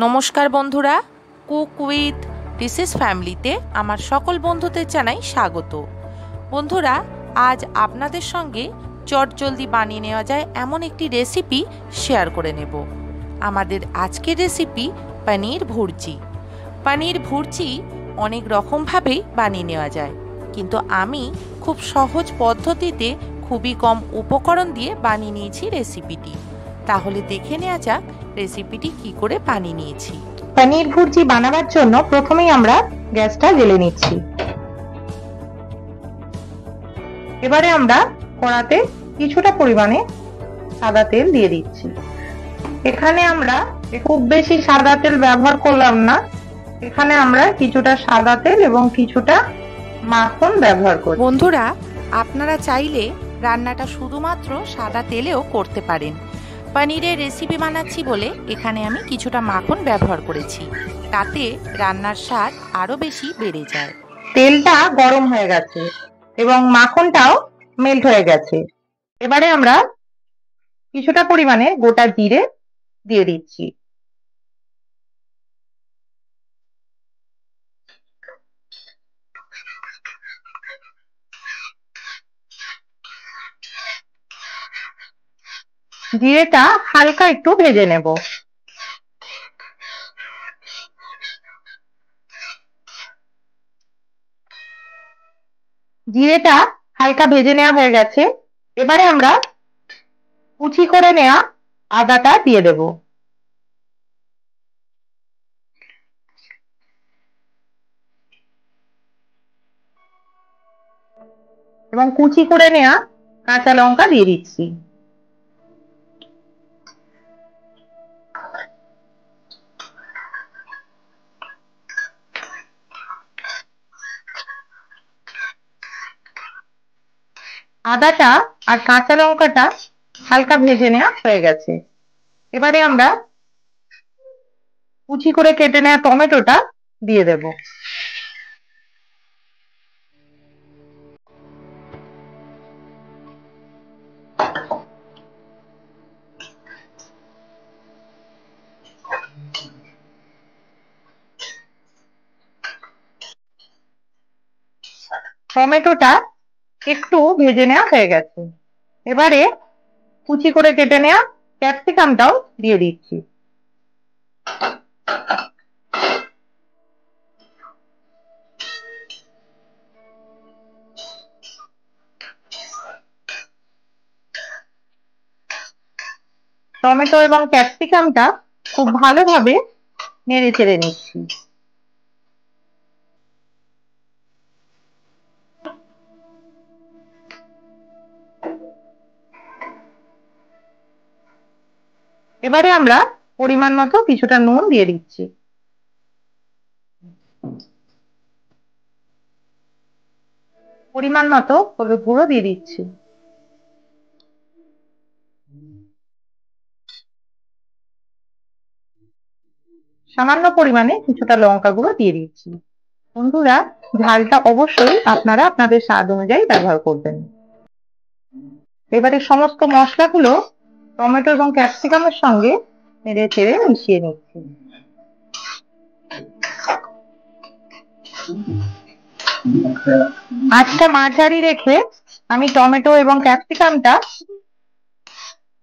নমস্কার বন্ধুরা, cook with ডিসিস ফ্যামিলিতে আমার সকল বন্ধুদের জানাই স্বাগত। বন্ধুরা, আজ আপনাদের সঙ্গে চটজলদি বানিয়ে নেওয়া যায় এমন একটি রেসিপি শেয়ার করে নেব। আমাদের আজকের রেসিপি পনির ভুর্জি। পনির ভুর্জি অনেক রকমভাবেই বানিয়ে নেওয়া যায়, কিন্তু আমি খুব সহজ পদ্ধতিতে খুবই কম উপকরণ দিয়ে বানিয়ে নিয়েছি রেসিপিটি। তাহলে দেখে নেওয়া যাক রেসিপিটি কি করে বানিয়ে নিয়েছি। পনির ভুর্জি বানাবার জন্য প্রথমেই আমরা গ্যাসটা জ্বেলে নিচ্ছি। এবারে আমরা কড়াতে কিছুটা পরিমাণে সাদা তেল দিয়ে দিচ্ছি। এখানে আমরা খুব বেশি সাদা তেল ব্যবহার করলাম না, এখানে আমরা কিছুটা সাদা তেল এবং কিছুটা মাখন ব্যবহার করি। বন্ধুরা, আপনারা চাইলে রান্নাটা শুধুমাত্র সাদা তেলেও করতে পারেন। পনিরের রেসিপি বানাচ্ছি বলে এখানে আমি কিছুটা মাখন ব্যবহার করেছি, তাতে রান্নার স্বাদ আরো বেশি বেড়ে যায়। তেলটা গরম হয়ে গেছে এবং মাখনটাও মেল্ট হয়ে গেছে। এবারে আমরা কিছুটা পরিমাণে গোটা জিরে দিয়ে দিচ্ছি। জিরেটা হালকা একটু ভেজে নেব। জিরেটা হালকা ভেজে নেওয়া হয়ে গেছে। এবারে আমরা কুচি করে নেওয়া আদাটা দিয়ে দেব এবং কুচি করে নেওয়া কাঁচা লঙ্কা দিয়ে দিচ্ছি। আদাটা আর কাঁচা লঙ্কাটা হালকা ভেজে নেওয়া হয়ে গেছে। এবারে আমরা কুচি করে কেটে নেওয়া টমেটোটা দিয়ে দেব। টমেটোটা একটু ভেজে নেওয়া হয়ে গেছে। এবারে কুচি করে কেটে নেওয়া ক্যাপসিকামটাও দিয়ে দিচ্ছি। টমেটো এবং ক্যাপসিকামটা খুব ভালোভাবে নেড়ে চেড়ে নিচ্ছি। এবারে আমরা পরিমাণ মতো কিছুটা নুন দিয়ে দিচ্ছি। পরিমাণ মতো হলুদ গুঁড়ো দিয়ে দিচ্ছি। সামান্য পরিমাণে কিছুটা লঙ্কা গুঁড়ো দিয়ে দিচ্ছি। বন্ধুরা, ঝালটা অবশ্যই আপনারা আপনাদের স্বাদ অনুযায়ী ব্যবহার করবেন। এবারে সমস্ত মশলাগুলো টমেটো এবং ক্যাপসিকামের সঙ্গে নেড়ে চেড়ে মিশিয়ে নিচ্ছি। আঁচটা মাঝারি রেখে আমি টমেটো এবং ক্যাপসিকামটা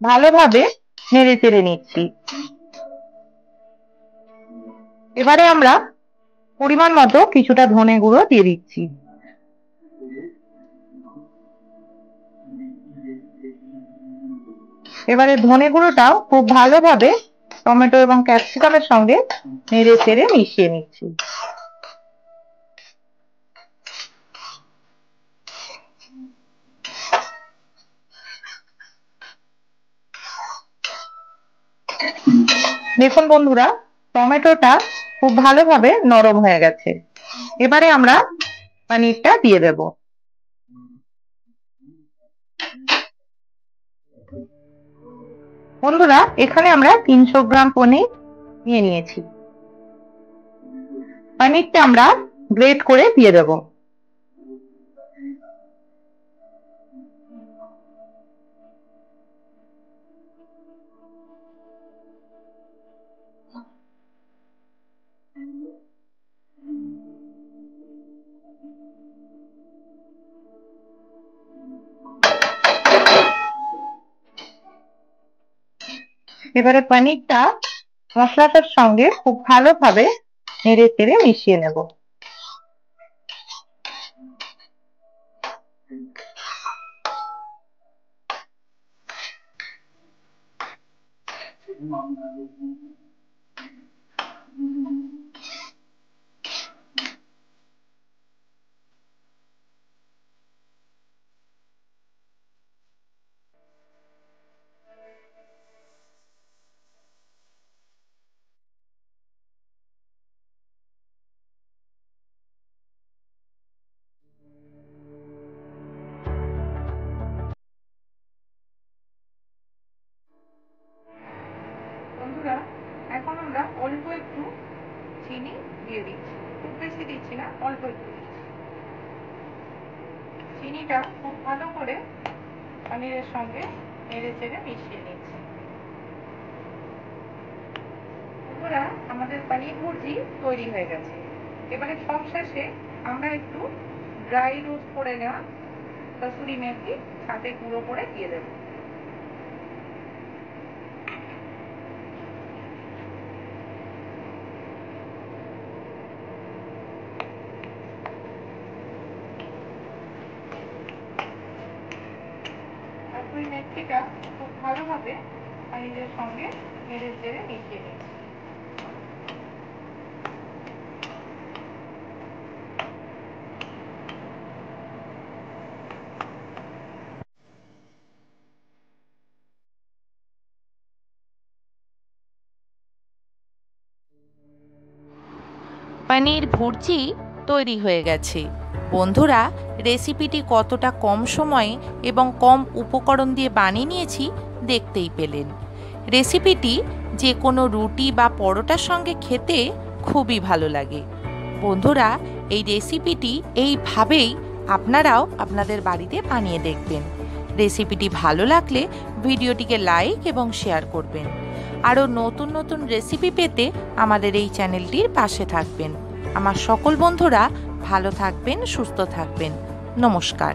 ভালোভাবে নেড়ে চেড়ে নিচ্ছি। এবারে আমরা পরিমাণ মতো কিছুটা ধনে গুঁড়ো দিয়ে দিচ্ছি। এবারে ধনে গুঁড়োটাও খুব ভালোভাবে টমেটো এবং ক্যাপসিকামের সঙ্গে নেড়ে চেড়ে মিশিয়ে নিচ্ছি। দেখুন বন্ধুরা, টমেটোটা খুব ভালোভাবে নরম হয়ে গেছে। এবারে আমরা পনিরটা দিয়ে দেব। বন্ধুরা, এখানে আমরা 300 গ্রাম পনির নিয়ে নিয়েছি। পনিরটা আমরা গ্রেট করে দিয়ে দেব। এবারে পনিরটা মশলাটার সঙ্গে খুব ভালোভাবে নেড়ে চেড়ে মিশিয়ে নেব। বন্ধুরা, এখন আমরা অল্প একটু চিনি দিয়ে দিচ্ছি, খুব বেশি দিচ্ছি না, অল্প একটু দিচ্ছি। চিনিটা খুব ভালো করে পনিরের সঙ্গে নেড়ে চেড়ে মিশিয়ে নিচ্ছি। বন্ধুরা, আমাদের পনির ভুর্জি তৈরি হয়ে গেছে। এবারে সবশেষে আমরা একটু ড্রাই রোস্ট করে নেওয়া কসুরি মেথি সাথে গুঁড়ো করে দিয়ে দেব। কসুরি মেথিটা খুব ভালোভাবে পনিরের সঙ্গে নেড়ে চেড়ে মিশিয়ে নিচ্ছি। পনির ভুর্জি তৈরি হয়ে গেছে। বন্ধুরা, রেসিপিটি কতটা কম সময়ে এবং কম উপকরণ দিয়ে বানিয়ে নিয়েছি দেখতেই পেলেন। রেসিপিটি যে কোনো রুটি বা পরোটার সঙ্গে খেতে খুবই ভালো লাগে। বন্ধুরা, এই রেসিপিটি এইভাবেই আপনারাও আপনাদের বাড়িতে বানিয়ে দেখবেন। রেসিপিটি ভালো লাগলে ভিডিওটিকে লাইক এবং শেয়ার করবেন। আরও নতুন নতুন রেসিপি পেতে আমাদের এই চ্যানেলটির পাশে থাকবেন। আমার সকল বন্ধুরা ভালো থাকবেন, সুস্থ থাকবেন। নমস্কার।